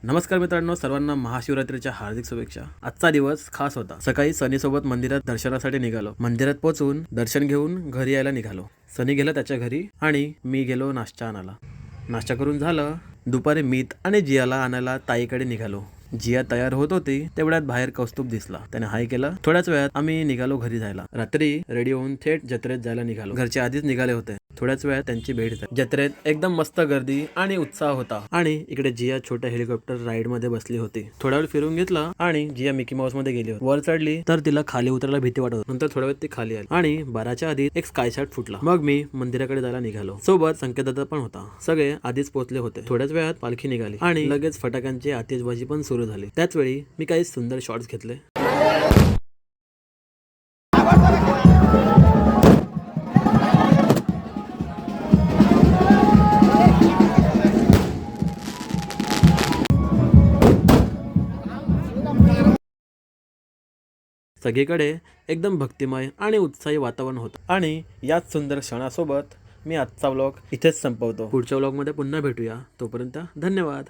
नमस्कार मित्रांनो, सर्वांना महाशिवरात्रीच्या हार्दिक शुभेच्छा। आजचा दिवस खास होता। सकाळी सनीसोबत मंदिरात दर्शनासाठी निघालो। मंदिरात पोहोचून दर्शन घेऊन घरी यायला निघालो। सनी गेला त्याच्या घरी आणि मी गेलो नाश्ता आणायला। नाश्ता करून झालं, दुपारी मीत आणि जियाला आणायला ताईकडे निघालो। जिया तयार होत होती तेवढ्यात बाहेर कौस्तुभ दिसला। त्याने हाय केला। थोड्याच वेळात आम्ही निघालो घरी जायला। रात्री रेडी होऊन थेट जत्रेत जायला निघालो। घरचे आधीच निघाले होते। थोड्याच वेळात त्यांची भेट झाली। जत्रेत एकदम मस्त गर्दी आणि उत्साह होता। आणि इकडे जिया छोट्या हेलिकॉप्टर राईड मध्ये बसली होती। थोडा वेळ फिरून घेतला आणि जिया मिकी माऊस मध्ये गेली होती। वर चढली तर तिला खाली उतरायला भीती वाटत होती। नंतर थोड्या वेळात ती खाली आली आणि 12च्या आधी एक स्काय शॉट फुटला। मग मी मंदिराकडे जायला निघालो। सोबत संकेतदादा पण होता। सगळे आधीच पोहोचले होते। थोड्याच वेळात पालखी निघाली आणि लगेच फटाक्यांची आतिषबाजी पण सुरू झाली। त्याच वेळी मी काही सुंदर शॉट्स घेतले। सगळीकडे एकदम भक्तिमय आणि उत्साही वातावरण होतं। आणि याच सुंदर क्षणासोबत मी आजचा व्लॉग इथेच संपवतो। पुढच्या व्लॉग मध्ये पुन्हा भेटूया। तोपर्यंत धन्यवाद।